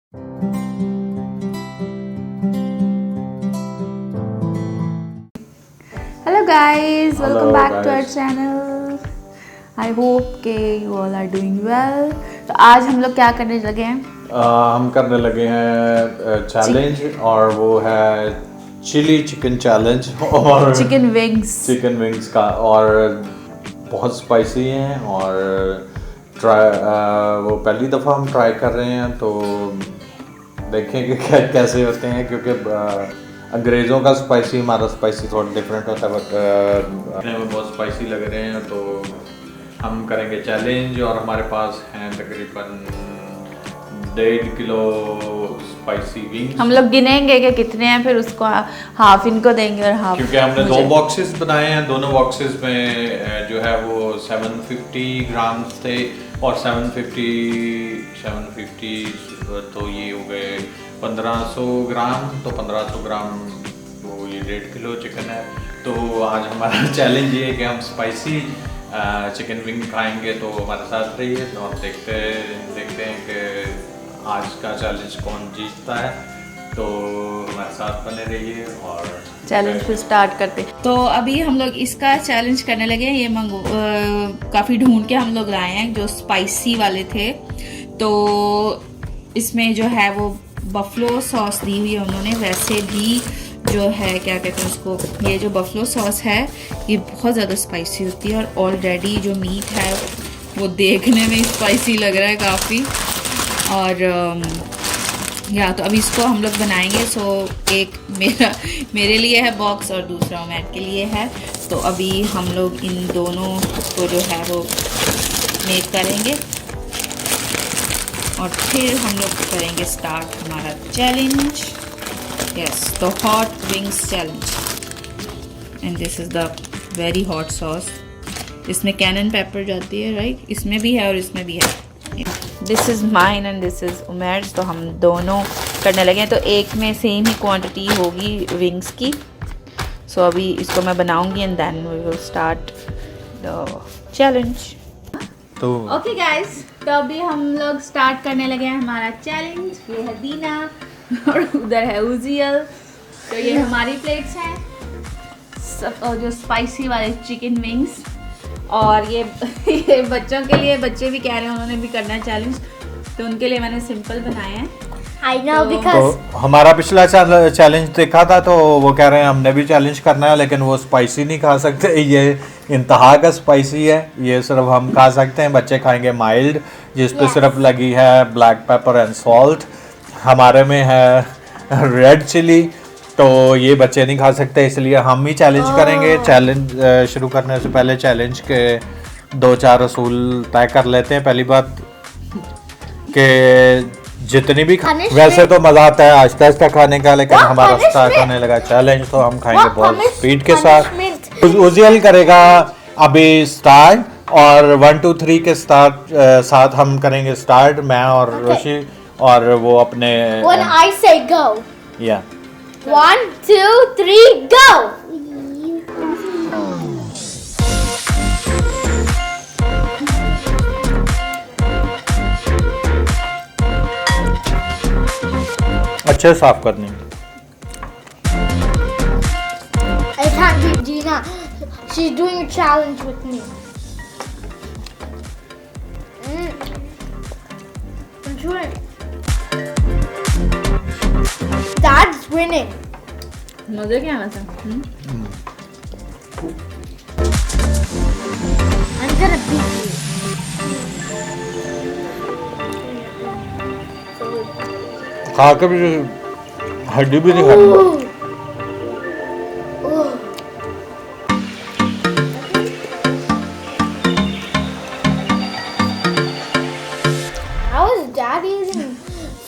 Hello guys, welcome Hello back to our guys. channel. I hope कि you all are doing well. तो आज हम लोग क्या करने लगे हैं? हम करने लगे हैं चैलेंज और वो है चिली चिकन चैलेंज और चिकन विंग्स का और बहुत स्पाइसी हैं और वो पहली दफ़ा हम ट्राई कर रहे हैं तो देखेंगे कैसे होते हैं क्योंकि अंग्रेज़ों का स्पाइसी हमारा स्पाइसी थोड़ा डिफरेंट होता है बट अपने में बहुत स्पाइसी लग रहे हैं तो हम करेंगे चैलेंज और हमारे पास हैं तकरीबन 1.5 किलो स्पाइसी विंग्स। हम लोग गिनेंगे कि कितने हैं, फिर उसको हाफ इनको देंगे और हाफ क्योंकि हमने 2 बॉक्सेस बनाए हैं, दोनों बॉक्सेस में जो है वो 750 ग्राम्स थे और 750 तो ये हो गए 1500 ग्राम, तो 1500 ग्राम तो ये 1.5 किलो चिकन है। तो आज हमारा चैलेंज ये है कि हम स्पाइसी चिकन विंग खाएंगे, तो हमारे साथ रहिए तो हम देखते हैं कि आज का चैलेंज कौन जीतता है। तो हमारे साथ बने रहिए और चैलेंज फिर स्टार्ट करते हैं। तो अभी हम लोग इसका चैलेंज करने लगे हैं। ये काफ़ी ढूंढ के हम लोग लाए हैं जो स्पाइसी वाले थे। तो इसमें जो है वो बफलो सॉस दी हुई है उन्होंने। वैसे भी जो है क्या कहते हैं उसको, ये जो बफलो सॉस है ये बहुत ज़्यादा स्पाइसी होती है और ऑलरेडी जो मीट है वो देखने में स्पाइसी लग रहा है काफ़ी। और या तो अभी इसको हम लोग बनाएंगे। सो एक मेरे लिए है बॉक्स और दूसरा उमैर के लिए है। तो अभी हम लोग इन दोनों को जो है वो मेक करेंगे और फिर हम लोग करेंगे स्टार्ट हमारा चैलेंज। यस, तो hot wings challenge and this is the very hot sauce. इसमें कैनन पेपर जाती है, राइट? इसमें भी है और इसमें भी है। This is mine and this is Umair's. तो हम दोनों करने लगे हैं, तो एक में सेम ही क्वांटिटी होगी विंग्स की। सो अभी इसको मैं बनाऊंगी and then we will start the challenge. तो ओके गाइस, तो अभी हम लोग स्टार्ट करने लगे हैं हमारा चैलेंज। ये है दीना और उधर है उजियल। तो ये हमारी प्लेट्स हैं सब, और जो स्पाइसी वाले चिकन विंग्स। और ये बच्चों के लिए, बच्चे भी कह रहे हैं उन्होंने भी करना है चैलेंज, तो उनके लिए मैंने सिंपल बनाए हैं। I know because तो हमारा पिछला चैलेंज देखा था तो वो कह रहे हैं हमने भी चैलेंज करना है, लेकिन वो स्पाइसी नहीं खा सकते। ये इंतहा का स्पाइसी है, ये सिर्फ हम खा सकते हैं। बच्चे खाएंगे माइल्ड, जिस पे सिर्फ लगी है ब्लैक पेपर एंड सॉल्ट। हमारे में है रेड चिली, तो ये बच्चे नहीं खा सकते, इसलिए हम ही चैलेंज करेंगे। चैलेंज शुरू करने से पहले चैलेंज के 2-4 असूल तय कर लेते हैं। पहली बात कि जितनी भी वैसे तो मज़ा आता है आहिस्ता आहिस्ता खाने का, लेकिन हमारा स्टार्ट होने लगा चैलेंज तो हम खाएंगे बहुत स्पीड के साथ। उजियल करेगा अभी स्टार्ट और 1 2 3 के साथ हम करेंगे स्टार्ट, मैं और रोशी, और वो अपने when I say go. या 1 2 3 go. अच्छे साफ करनी। I can't beat Gina. She's doing a challenge with me. I'm trying. Dad's winning. मजे क्या वैसे? I'm gonna beat you. खा के भी हड्डी भी नहीं खानी। Ooh. How is Dad eating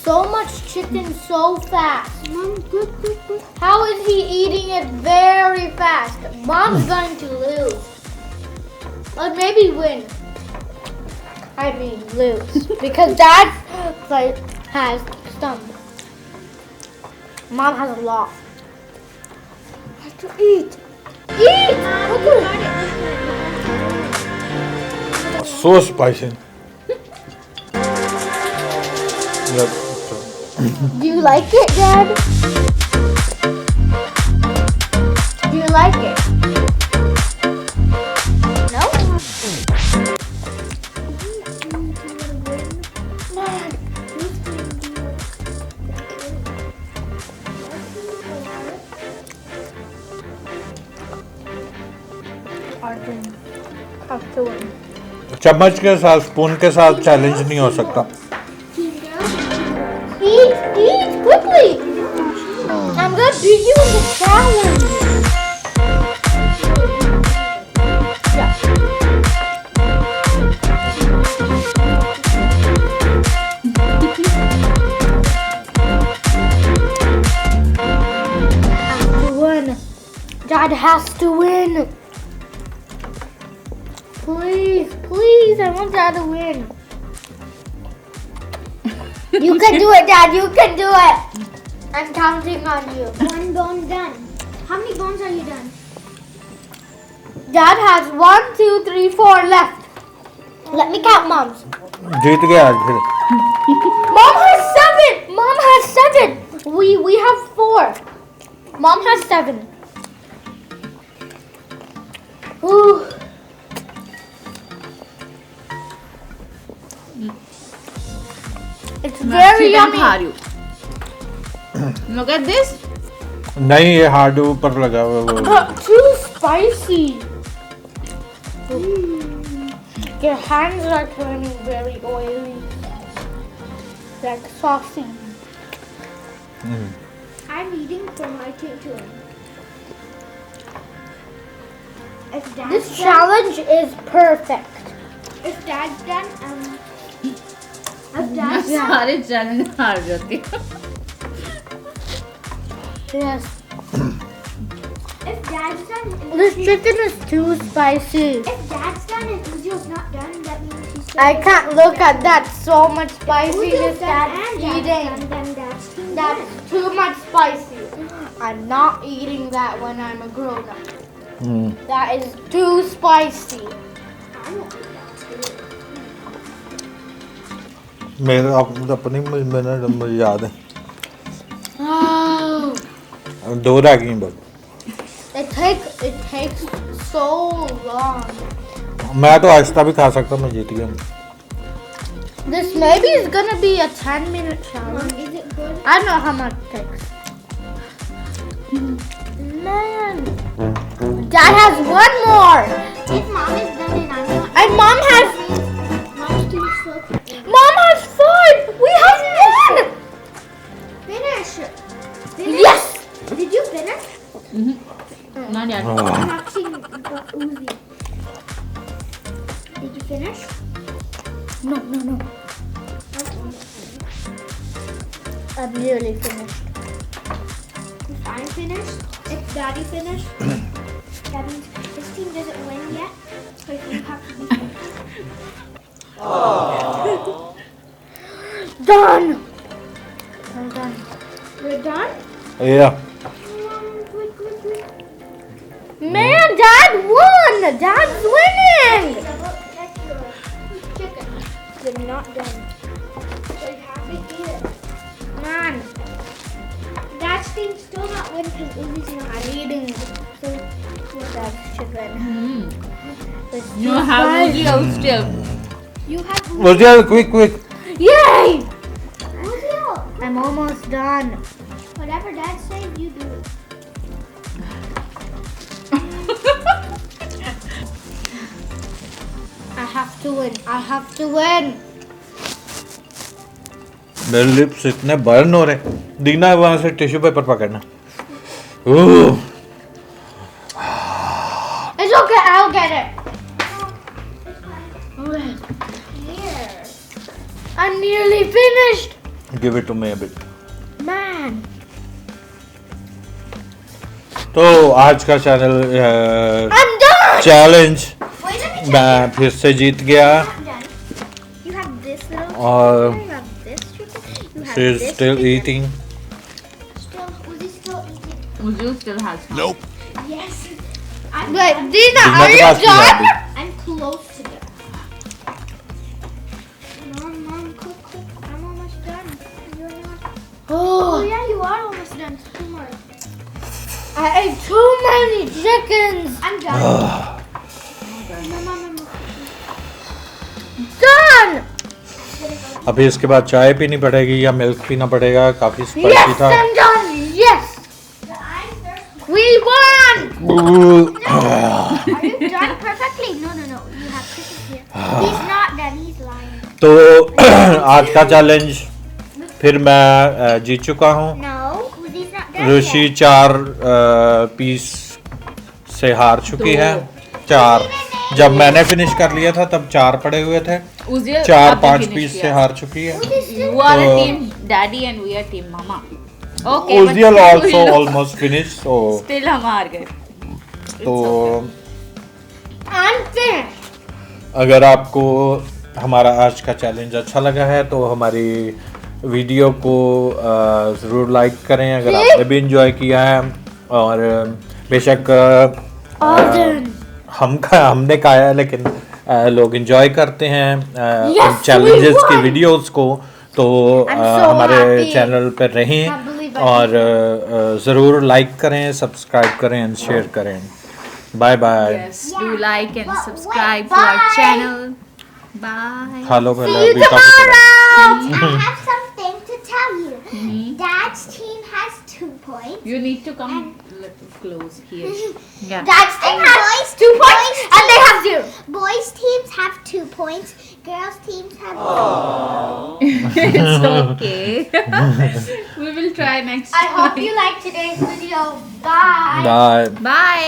so much chicken so fast? How is he eating it very fast? Mom's going to lose. Or maybe win. I mean lose. Because Dad has some. Mom has a lot. I have to eat. Eat! So spicy. Do you like it, Dad? Do you like it? No? Arjun, have to win. चम्मच के साथ spoon के साथ challenge नहीं हो सकता. Eat quickly! I'm gonna beat you in the challenge! Yeah. Have to win. Dad has to win. Please, please, I want Dad to win. You can do it, Dad. You can do it. I'm counting on you. One bone done. How many bones are you done? Dad has 1, 2, 3, 4 left. Let me count Mom's. जीत गया आज फिर. Mom has 7. Mom has 7. We have 4. Mom has 7. Ooh. It's very yummy. Look at this. नहीं ये hard ऊपर लगा हुआ वो. Too spicy. Your hands are turning very oily. Like saucy. I'm eating from my tutu. If Dad's This done, challenge is perfect. if Dad's done, if Dad's done, सारे challenge हार जाती है. Yes. if Dad's done, This chicken is too spicy. if Dad's done and Uziel's not done, that means he's I can't look at that. So much spiciness Uziel's done Dad's and Dad's eating. done, then Dad's team That's too much spicy. I'm not eating that when I'm a grown up. That is too spicy. I won't eat that too. मेरे अपनी मुझे याद है. Oh. 2 रह गई बस. It takes so long. मैं तो आहिस्ता भी खा सकता. मैं जीत गया. This maybe is gonna be a 10-minute challenge. Mom, is it good? I don't know how much it takes. Man. Dad has 1 more. If Mom is done and I'm not, And Mom has Mom's too slow. Mom has 5. We have 1. Finish. Yes. Did you finish? Not yet. I'm asking about Uzi. Did you finish? No. I'm nearly finished. If I'm finished, if Daddy finished, that means this team doesn't win yet. So you have to be finished. Done. I'm done. We're done? Yeah. Quick. Man, Dad won. Dad's winning. Double check your chicken. You're not done. So you have to eat it. Man, Dad's team still not win because Uzi's not I'm eating So Dad's chicken. It's You too have spicy. Uziel still. you have Uziel, quick. Yay! Uziel. I'm almost done. Whatever Dad says, you do it. I have to win. मेरे lips इतने burn हो रहे. दीना वहां से tissue paper पकड़ना. ओह. It's okay, I'll get it. Here. I'm nearly finished. Give it to me a bit. Man. तो आज का channel I'm done. Challenge Wait, let me check. मैं फिर से जीत गया. I'm done. You have this little chicken. और You have this chicken. You have she is this still chicken. eating. Uzi's still eating. Uziel still has some. Yes. I'm Wait, done. Dina, Dina are के you पास भी done? है I'm close to done. Mom, quick. I'm almost done. You're not. Oh yeah, you are almost done. 2 more. I ate too many chickens. I'm done. Mama. Done. अभी इसके बाद चाय पीनी पड़ेगी या मिल्क पीना पड़ेगा, काफी स्पाइसी Yes, था। I'm done. Yes. I'm thirsty. We won. Are you done perfectly? No. You have chicken here. He's not done. He's lying. तो आज का चैलेंज फिर मैं जीत चुका हूँ। No, he's not done. Rishi 4 piece से हार चुकी है। 4 जब मैंने फिनिश कर लिया था तब 4 पड़े हुए थे। उजिया 4-5 पीस से हार चुकी है। You are a team daddy and we are team mama. Okay. Uzziel also almost finished, so Still हम हार गए. तो I'm finished. अगर आपको हमारा आज का चैलेंज अच्छा लगा है तो हमारी वीडियो को ज़रूर लाइक करें अगर आपने भी इंजॉय किया है। और बेशक हमने खाया है लेकिन लोग इंजॉय करते हैं इन चैलेंजेस की वीडियोस को। तो हमारे happy. चैनल पर रहें Can't believe I और ज़रूर लाइक करें, सब्सक्राइब करें एंड शेयर करें। Bye bye. Yes. Do like and Wait, subscribe to our bye. channel. Bye. खा लो पहले, See you अभी काफी tomorrow. I have something to tell you. Dad's team has 2 points. You need to come a little close here. Yeah. Dad's team And has boys' 2 points boys' and they have 0. Boys' teams have 2 points. Girls' teams have. It's okay. We will try next I hope time. you liked today's video. Bye. Bye. Bye.